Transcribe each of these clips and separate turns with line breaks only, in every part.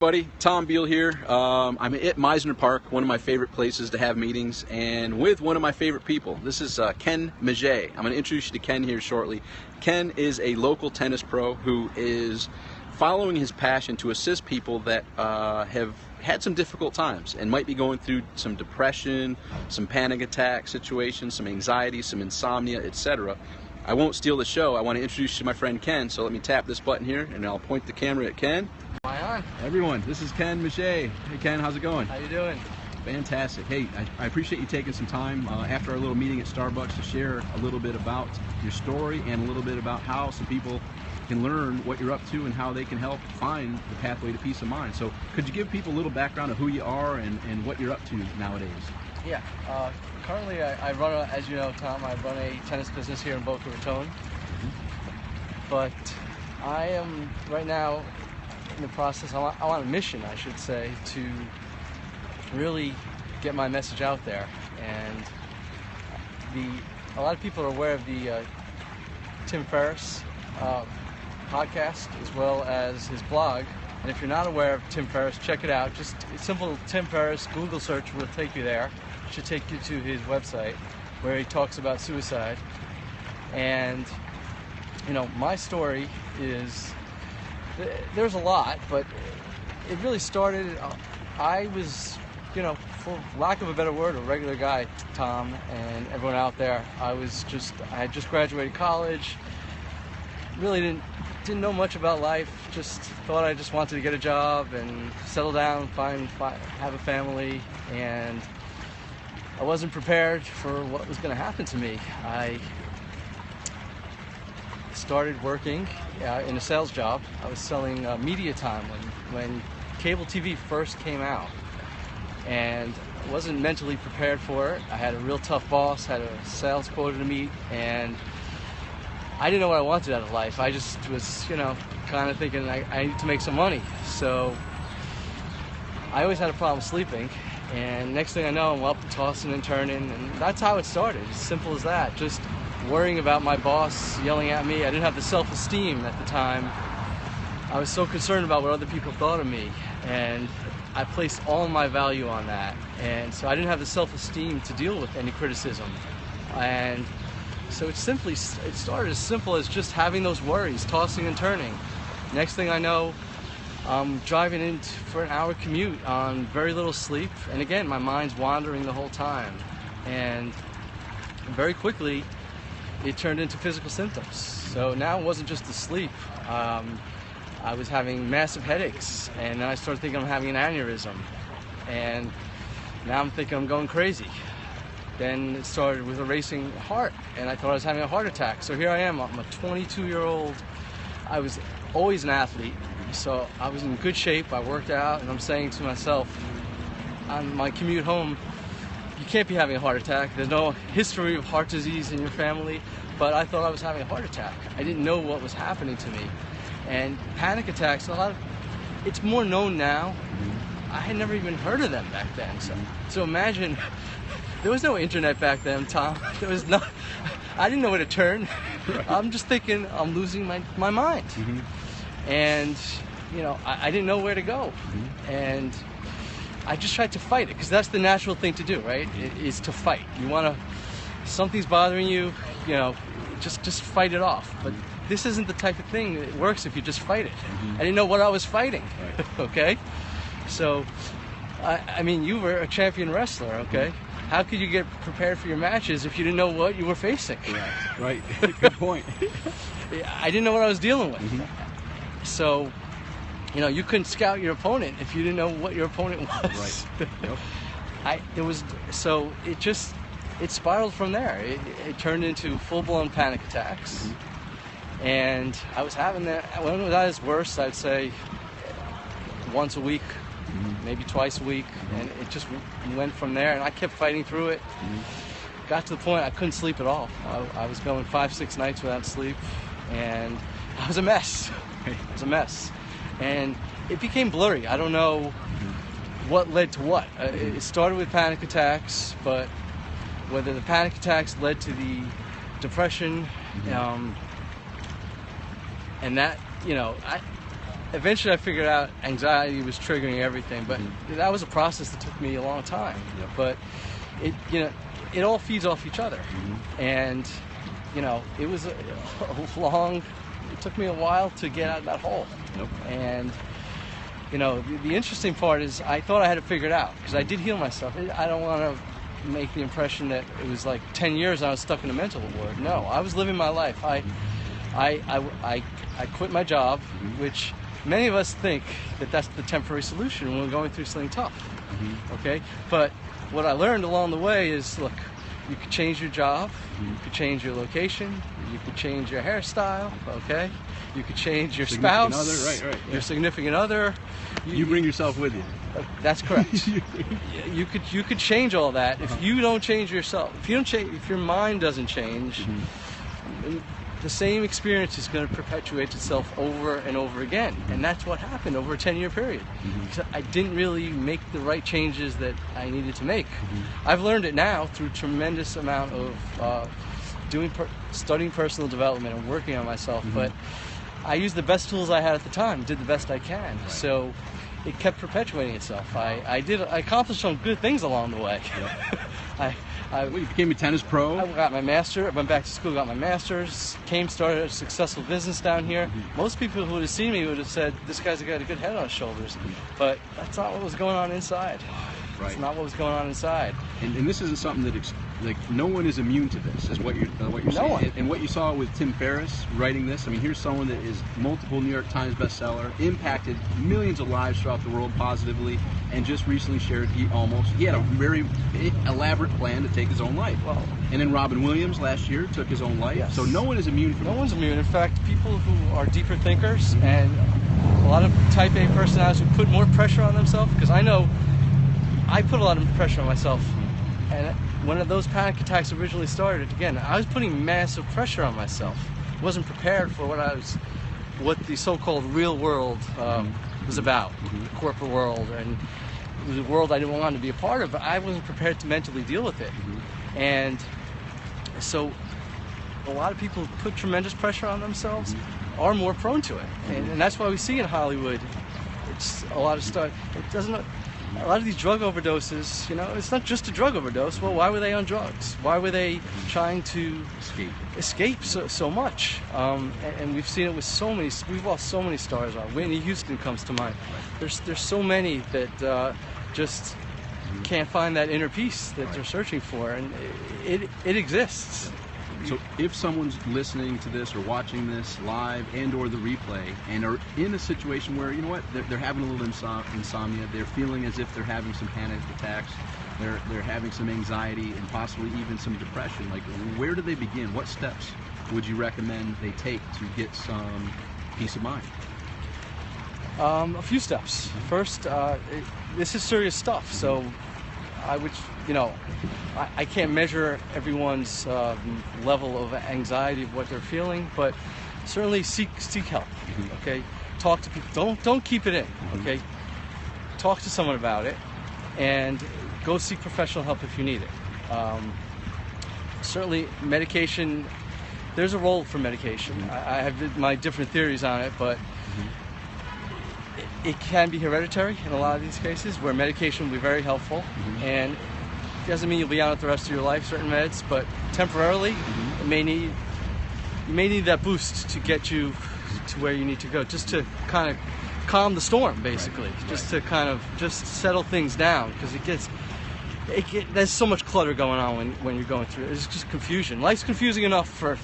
Buddy, Tom Beal here. I'm at Meisner Park, one of my favorite places to have meetings, and with one of my favorite people. This is Ken Maget. I'm going to introduce you to Ken here shortly. Ken is a local tennis pro who is following his passion to assist people that have had some difficult times and might be going through some depression, some panic attack situations, some anxiety, some insomnia, etc. I won't steal the show. I want to introduce you to my friend Ken, so let me tap this button here and I'll point the camera at Ken.
Am I on?
Everyone, this is Ken Maget. Hey Ken, how's it going?
How you doing?
Fantastic. Hey, I appreciate you taking some time after our little meeting at Starbucks to share a little bit about your story and a little bit about how some people can learn what you're up to and how they can help find the pathway to peace of mind. So could you give people a little background of who you are and what you're up to nowadays?
Yeah. Currently, I run, as you know, Tom, I run a tennis business here in Boca Raton. But I am right now in the process, I'm on a mission, I should say, to really get my message out there. And a lot of people are aware of the Tim Ferriss podcast as well as his blog. And if you're not aware of Tim Ferriss, check it out. Just simple Tim Ferriss, Google search will take you there. It should take you to his website where he talks about suicide. And, you know, my story is, there's a lot, but it really started, I was, you know, for lack of a better word, a regular guy, Tom, and everyone out there. I had just graduated college, really didn't know much about life, just thought I just wanted to get a job and settle down, have a family, and I wasn't prepared for what was going to happen to me. I started working in a sales job. I was selling media time when cable TV first came out, and I wasn't mentally prepared for it. I had a real tough boss, had a sales quota to meet, and I didn't know what I wanted out of life. I just was, you know, kind of thinking I need to make some money. So I always had a problem sleeping, and next thing I know, I'm up tossing and turning, and that's how it started, as simple as that. Just worrying about my boss yelling at me. I didn't have the self-esteem at the time. I was so concerned about what other people thought of me, and I placed all my value on that. And so I didn't have the self-esteem to deal with any criticism. And so it started as simple as just having those worries, tossing and turning. Next thing I know, I'm driving in for an hour commute on very little sleep, and again, my mind's wandering the whole time. And very quickly, it turned into physical symptoms. So now it wasn't just the sleep. I was having massive headaches, and then I started thinking I'm having an aneurysm, and now I'm thinking I'm going crazy. Then it started with a racing heart, and I thought I was having a heart attack. So here I am, I'm a 22-year-old. I was always an athlete, so I was in good shape. I worked out, and I'm saying to myself, on my commute home, you can't be having a heart attack. There's no history of heart disease in your family, but I thought I was having a heart attack. I didn't know what was happening to me. And panic attacks, it's more known now. I had never even heard of them back then. So imagine, there was no internet back then, Tom. I didn't know where to turn. I'm just thinking I'm losing my mind. And, you know, I didn't know where to go. And I just tried to fight it, because that's the natural thing to do, right? Is to fight. You want to, something's bothering you, you know, just fight it off. But this isn't the type of thing that works if you just fight it. I didn't know what I was fighting, okay? So, I mean, you were a champion wrestler, okay? How could you get prepared for your matches if you didn't know what you were facing?
Right. Good point.
I didn't know what I was dealing with. So, you know, you couldn't scout your opponent if you didn't know what your opponent was.
Right.
Yep. It spiraled from there. It turned into full-blown panic attacks. And I was having that, when it was at its worst, I'd say once a week, maybe twice a week, and it just went from there, and I kept fighting through it. Got to the point I couldn't sleep at all. I was going 5-6 nights without sleep, and I was a mess. It was a mess. And it became blurry. I don't know what led to what. It started with panic attacks, but whether the panic attacks led to the depression, and that, you know, eventually I figured out anxiety was triggering everything, but that was a process that took me a long time.
Yep.
But it all feeds off each other, and it was a long. It took me a while to get out of that hole, and the interesting part is I thought I had it figured out because I did heal myself. I don't want to make the impression that it was like 10 years I was stuck in a mental ward. No, I was living my life. I quit my job, which many of us think that that's the temporary solution when we're going through something tough. Okay, but what I learned along the way is, look, you could change your job, you could change your location, you could change your hairstyle, okay? You could change your spouse,
other, right,
your significant other.
You bring yourself with you.
That's correct. You could change all that if you don't change yourself. If your mind doesn't change, the same experience is going to perpetuate itself over and over again. And that's what happened over a 10-year period. I didn't really make the right changes that I needed to make. I've learned it now through a tremendous amount of studying personal development and working on myself. But I used the best tools I had at the time, did the best I can.
Right.
So it kept perpetuating itself. I accomplished some good things along the way.
You became a tennis pro?
I got my master. I went back to school, got my master's, started a successful business down here. Most people who would have seen me would have said, this guy's got a good head on his shoulders. But that's not what was going on inside.
Right.
It's not what was going on inside.
And this isn't something that no one is immune to this, is what you're saying.
No one.
And what you saw with Tim Ferriss writing this, I mean, here's someone that is multiple New York Times bestseller, impacted millions of lives throughout the world positively, and just recently shared he had a very elaborate plan to take his own life.
Well,
and then Robin Williams last year took his own life.
Yes.
So no one is immune from
No
this.
one's immune. In fact, people who are deeper thinkers and a lot of type A personalities who put more pressure on themselves, because I know I put a lot of pressure on myself. And when those panic attacks originally started, again, I was putting massive pressure on myself. I wasn't prepared for what the so-called real world was about, the corporate world, and it was a world I didn't want to be a part of, but I wasn't prepared to mentally deal with it. And so a lot of people who put tremendous pressure on themselves are more prone to it. And that's why we see in Hollywood, it's a lot of stuff. A lot of these drug overdoses, it's not just a drug overdose. Well, why were they on drugs? Why were they trying to escape so much? And we've seen it with we've lost so many stars. Whitney Houston comes to mind. There's so many that just can't find that inner peace that they're searching for, and it exists.
So if someone's listening to this or watching this live and or the replay and are in a situation where, they're having a little insomnia, they're feeling as if they're having some panic attacks, they're having some anxiety and possibly even some depression, like where do they begin? What steps would you recommend they take to get some peace of mind?
A few steps. First, this is serious stuff, so I would, I can't measure everyone's level of anxiety of what they're feeling, but certainly seek help. Okay, talk to people. Don't keep it in. Okay, talk to someone about it, and go seek professional help if you need it. Certainly, medication. There's a role for medication. I have my different theories on it, but it can be hereditary in a lot of these cases where medication will be very helpful, and it doesn't mean you'll be on it the rest of your life, certain meds, but temporarily you may need that boost to get you to where you need to go, just to kind of calm the storm, basically, just to kind of just settle things down, because there's so much clutter going on when you're going through it. It's just confusion. Life's confusing enough for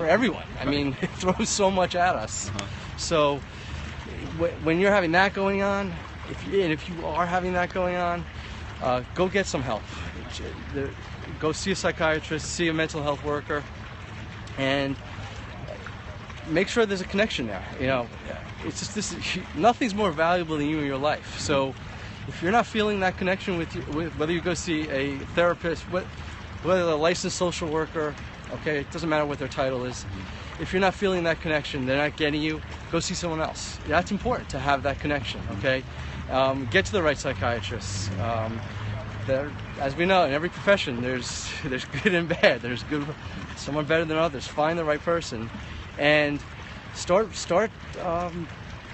everyone. I mean, it throws so much at us. So when you're having that going on, if you are having that going on, go get some help. Go see a psychiatrist, see a mental health worker, and make sure there's a connection there. It's just nothing's more valuable than you in your life. So if you're not feeling that connection with whether you go see a therapist, whether a licensed social worker, okay, it doesn't matter what their title is. If you're not feeling that connection, they're not getting you, go see someone else. That's important to have that connection, okay? Get to the right psychiatrists. As we know, in every profession, there's good and bad. There's someone better than others. Find the right person, and start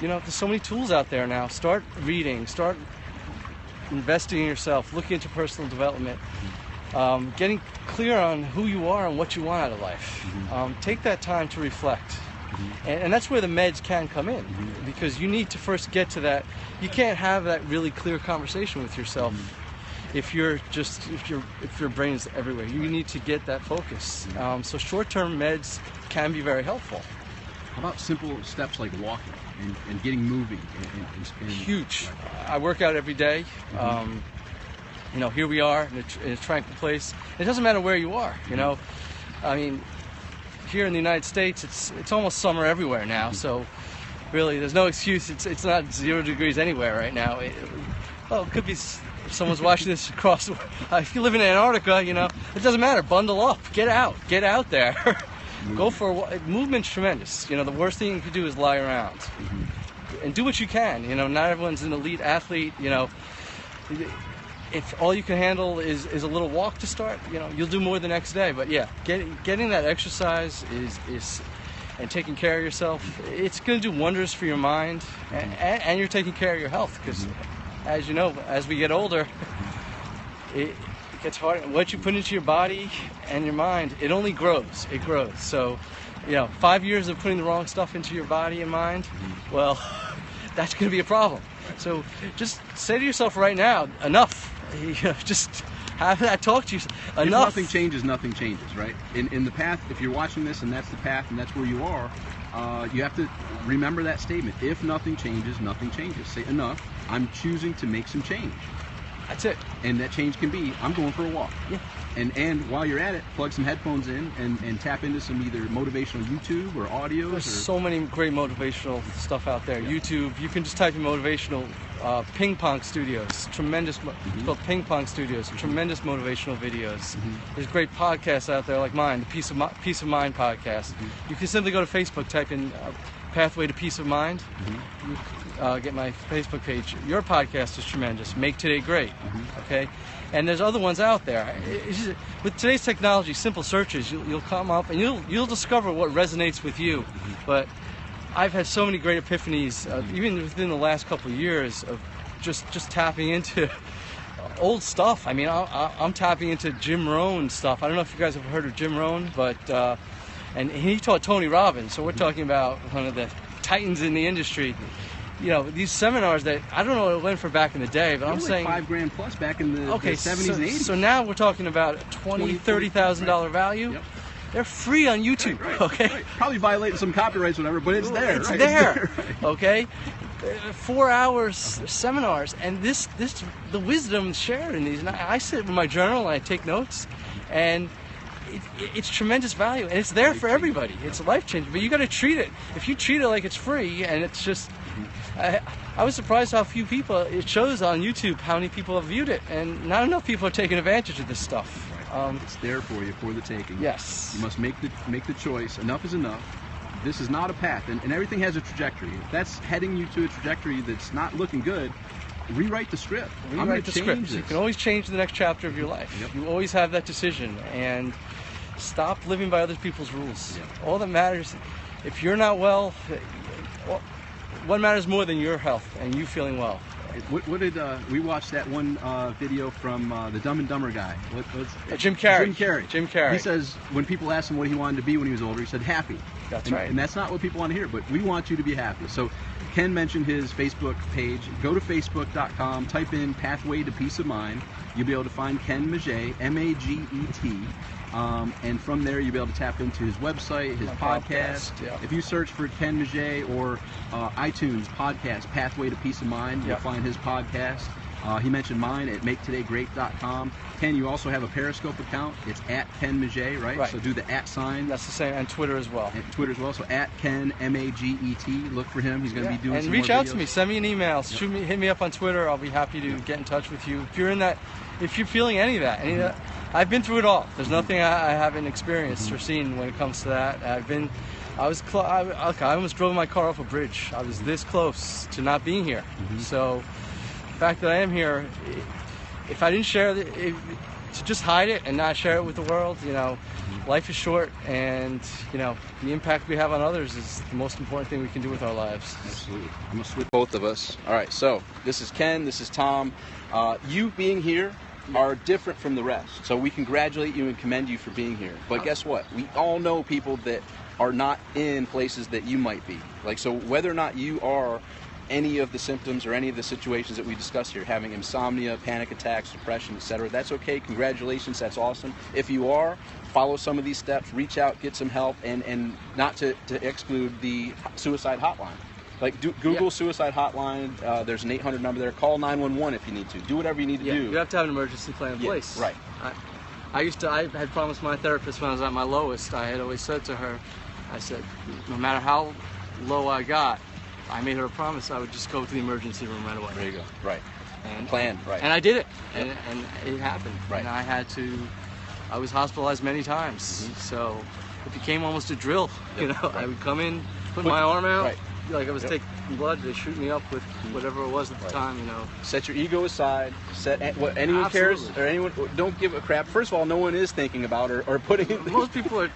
there's so many tools out there now. Start reading, start investing in yourself, looking into personal development, getting clear on who you are and what you want out of life. Take that time to reflect. And that's where the meds can come in, because you need to first get to that. You can't have that really clear conversation with yourself if your brain is everywhere. You need to get that focus. So short-term meds can be very helpful.
How about simple steps like walking and getting moving?
Huge. I work out every day. Here we are in a tranquil place. It doesn't matter where you are. I mean, here in the United States, it's almost summer everywhere now. So really, there's no excuse. It's not 0 degrees anywhere right now. It could be. If someone's watching this across, if you live in Antarctica, it doesn't matter. Bundle up, get out there. Go for a walk. Movement's tremendous. The worst thing you can do is lie around, and do what you can. Not everyone's an elite athlete. If all you can handle is a little walk to start, you'll do more the next day. But yeah, getting that exercise is and taking care of yourself, it's going to do wonders for your mind, and you're taking care of your health, because as you know, as we get older, it gets hard. What you put into your body and your mind, it only grows. It grows. So, 5 years of putting the wrong stuff into your body and mind, well, that's going to be a problem. So just say to yourself right now, enough. Just have that talk to you. Enough.
If nothing changes, nothing changes, right? In the path, if you're watching this and that's the path and that's where you are, you have to remember that statement. If nothing changes, nothing changes. Say enough. I'm choosing to make some change.
That's it.
And that change can be, I'm going for a walk.
Yeah.
And while you're at it, plug some headphones in and tap into some either motivational YouTube or audios.
There's so many great motivational stuff out there.
Yeah.
YouTube, you can just type in motivational ping pong studios. Tremendous. It's called Ping Pong Studios. Tremendous motivational videos. There's great podcasts out there like mine, the Peace of Mind podcast. You can simply go to Facebook, type in Pathway to Peace of Mind. Get my Facebook page. Your podcast is tremendous. Make Today Great. Okay, and there's other ones out there. With today's technology, simple searches, you'll come up and you'll discover what resonates with you. But I've had so many great epiphanies, even within the last couple of years, of just tapping into old stuff. I mean, I'm tapping into Jim Rohn stuff. I don't know if you guys have heard of Jim Rohn, but and he taught Tony Robbins. So we're talking about one of the titans in the industry. These seminars that I don't know what it went for back in the day, but I'm saying
$5,000 plus back in the 70s and 80s.
So now we're talking about $20,000-$30,000 value. Yep. They're free on YouTube.
Right.
Okay,
probably violating some copyrights, or whatever, but it's there.
It's there. Okay, 4 hours seminars, and the wisdom shared in these. And I sit with my journal and I take notes, and it's tremendous value, and it's there for everybody. It's life changing, but you got to treat it. If you treat it like it's free, and it's just, I was surprised how few people. It shows on YouTube how many people have viewed it, and not enough people are taking advantage of this stuff.
It's there for you, for the taking.
Yes.
You must make the choice. Enough is enough. This is not a path, and everything has a trajectory. If that's heading you to a trajectory that's not looking good, rewrite the script.
Rewrite the script. You can always change the next chapter of your life.
Yep.
You always have that decision, and stop living by other people's rules.
Yep.
All that matters, if you're not well, what matters more than your health and you feeling well?
What did we watched that one video from the Dumb and Dumber guy?
Jim Carrey.
Jim Carrey. He says when people asked him what he wanted to be when he was older, he said happy.
That's right.
And that's not what people want to hear, but we want you to be happy. So Ken mentioned his Facebook page. Go to facebook.com, type in Pathway to Peace of Mind. You'll be able to find Ken Maget, M-A-G-E-T. And from there, you'll be able to tap into his website, his podcast.
Yeah.
If you search for Ken Maget or iTunes podcast, Pathway to Peace of Mind, you'll find his podcast. He mentioned mine at maketodaygreat.com. Ken, you also have a Periscope account. It's at Ken Maget, right?
Right.
So do the @ sign.
That's the same, and Twitter as well.
And Twitter as well. So at Ken M-A-G-E-T. Look for him. He's going to be doing
and
some
reach
more
out
videos.
to me. Send me an email. Hit me up on Twitter. I'll be happy to get in touch with you. If you're in that, if you're feeling any of that, I've been through it all. There's nothing I haven't experienced or seen when it comes to that. I almost drove my car off a bridge. I was this close to not being here. So the fact that I am here, if I didn't share it, to just hide it and not share it with the world, life is short, and the impact we have on others is the most important thing we can do with our lives.
Absolutely. I'm gonna switch both of us. All right. So this is Ken. This is Tom. You being here are different from the rest. So we congratulate you and commend you for being here. But guess what? We all know people that are not in places that you might be. Like, so whether or not you are any of the symptoms or any of the situations that we discuss here, having insomnia, panic attacks, depression, etc., that's okay. Congratulations, that's awesome. If you are, follow some of these steps, reach out, get some help, and not to exclude the suicide hotline. Like, Google suicide hotline. There's an 800 number there. Call 911 if you need to. Do whatever you need to do.
You have to have an emergency plan in place.
Right.
I had promised my therapist when I was at my lowest. I had always said to her, I said, no matter how low I got, I made her a promise I would just go to the emergency room right away.
There you go. Right.
And
plan. Right.
And I did it. And it happened.
Right.
And I was hospitalized many times. So it became almost a drill.
Yep. Right.
I would come in, put my arm out.
Right.
Like I was taking blood, they shoot me up with whatever it was at the time,
Set your ego aside. Set what anyone cares or anyone. Don't give a crap. First of all, no one is thinking about or putting.
Most people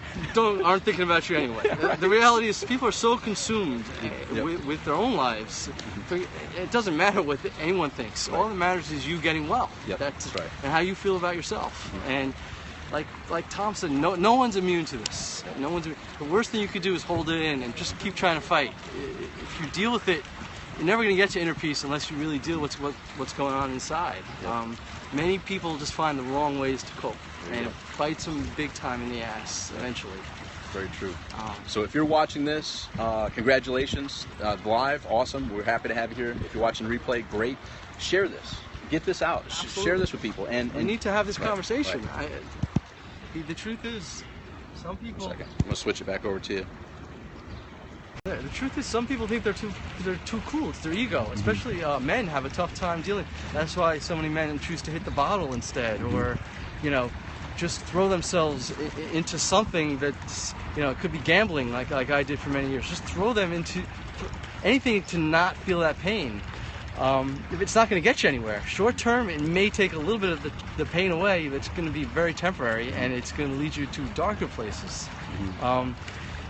aren't thinking about you anyway. The reality is, people are so consumed with their own lives. It doesn't matter what anyone thinks. All that matters is you getting well.
That's right.
And how you feel about yourself. And like Tom said, no one's immune to this. No one's. The worst thing you could do is hold it in and just keep trying to fight. If you deal with it, you're never going to get to inner peace unless you really deal with what's going on inside. Many people just find the wrong ways to cope, and it bites them big time in the ass eventually.
Very true. So if you're watching this, congratulations, live, awesome. We're happy to have you here. If you're watching the replay, great. Share this. Get this out. Share this with people. And
we need to have this conversation. The truth is, some people.
1 second. I'm gonna switch it back over to you.
The truth is, some people think they're too cool. It's their ego. Especially men have a tough time dealing. That's why so many men choose to hit the bottle instead, or just throw themselves into something that's it could be gambling, like I did for many years. Just throw them into anything to not feel that pain. If it's not going to get you anywhere. Short term, it may take a little bit of the pain away, but it's going to be very temporary, and it's going to lead you to darker places.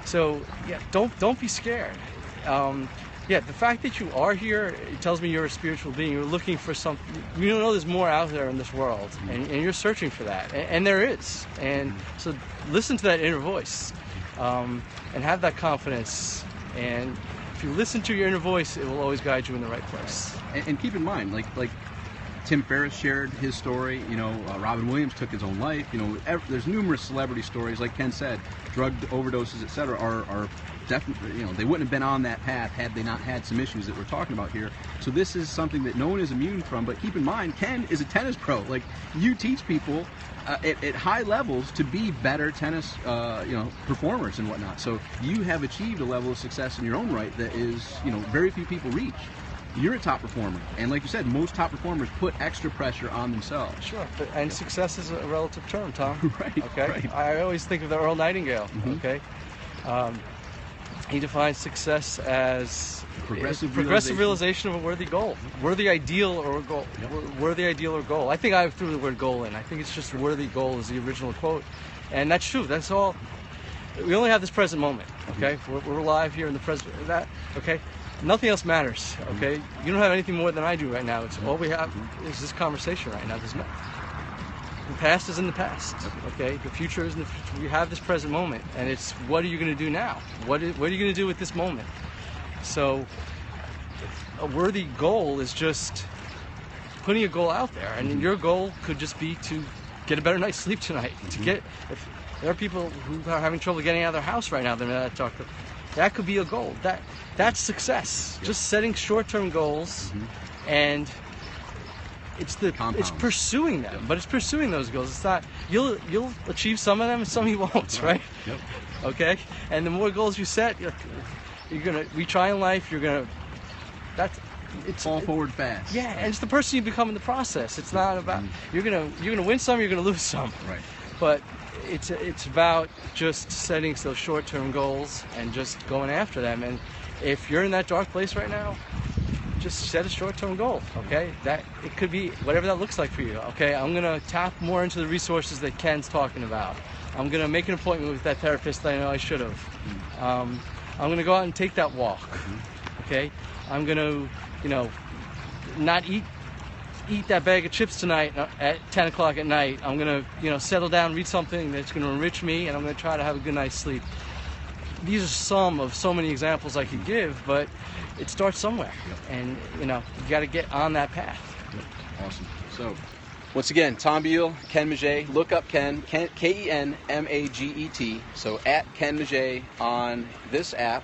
So don't be scared. The fact that you are here, it tells me you're a spiritual being. You're looking for something. You know there's more out there in this world, and you're searching for that, and there is. And so listen to that inner voice, and have that confidence. And if you listen to your inner voice, it will always guide you in the right place.
And keep in mind, like Tim Ferriss shared his story. Robin Williams took his own life. There's numerous celebrity stories. Like Ken said, drug overdoses, etc., are definitely. They wouldn't have been on that path had they not had some issues that we're talking about here. So this is something that no one is immune from. But keep in mind, Ken is a tennis pro. Like, you teach people at high levels to be better tennis, performers and whatnot. So you have achieved a level of success in your own right that is, very few people reach. You're a top performer, and like you said, most top performers put extra pressure on themselves.
Sure, and success is a relative term, Tom.
Right.
Okay.
Right.
I always think of the Earl Nightingale. Okay. He defines success as progressive realization of a worthy goal, worthy ideal or goal, worthy ideal or goal. I think I threw the word goal in. I think it's just worthy goal is the original quote, and that's true. That's all. We only have this present moment. Okay, we're alive here in the present. Okay. Nothing else matters, okay? You don't have anything more than I do right now. It's all we have is this conversation right now. The past is in the past, okay? The future is in the future. We have this present moment, and it's what are you going to do now? What are you going to do with this moment? So a worthy goal is just putting a goal out there, and your goal could just be to get a better night's sleep tonight. If there are people who are having trouble getting out of their house right now, that could be a goal. That's success. Just setting short-term goals, and it's pursuing them. But it's pursuing those goals. It's not you'll achieve some of them and some you won't, right?
Yep.
Okay. And the more goals you set, you're gonna retry in life. It's
fall forward fast.
Yeah, and it's the person you become in the process. It's not about you're gonna win some, you're gonna lose some.
Right.
But it's about just setting those short-term goals and just going after them. And if you're in that dark place right now, just set a short-term goal, okay? That it could be whatever that looks like for you, okay? I'm gonna tap more into the resources that Ken's talking about. I'm going to make an appointment with that therapist that I know I should have. I'm going to go out and take that walk. Okay? I'm going to, not eat that bag of chips tonight at 10 o'clock at night. I'm going to, settle down, read something that's going to enrich me, and I'm going to try to have a good night's sleep. These are some of so many examples I could give, but it starts somewhere. And, you got to get on that path.
Awesome. So, once again, Tom Beal, Ken Maget. Look up Ken, Kenmaget. So at Ken Maget on this app,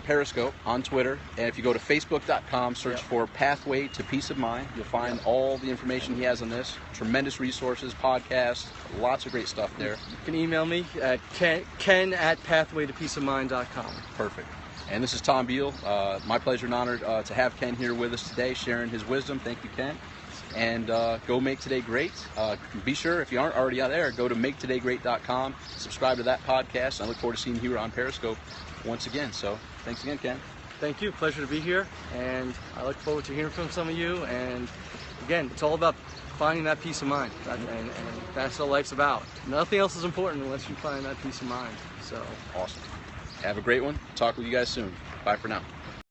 Periscope, on Twitter. And if you go to facebook.com, search for Pathway to Peace of Mind, you'll find all the information he has on this. Tremendous resources, podcasts, lots of great stuff there.
You can email me at ken@pathwaytopeaceofmind.com.
Perfect. And this is Tom Beal. My pleasure and honor to have Ken here with us today, sharing his wisdom. Thank you, Ken. And go make today great. Be sure, if you aren't already out there, go to maketodaygreat.com, subscribe to that podcast, and I look forward to seeing you here on Periscope once again. So thanks again, Ken.
Thank you. Pleasure to be here, and I look forward to hearing from some of you. And again, it's all about finding that peace of mind, and that's what life's about. Nothing else is important unless you find that peace of mind. So
awesome. Have a great one. Talk with you guys soon. Bye for now.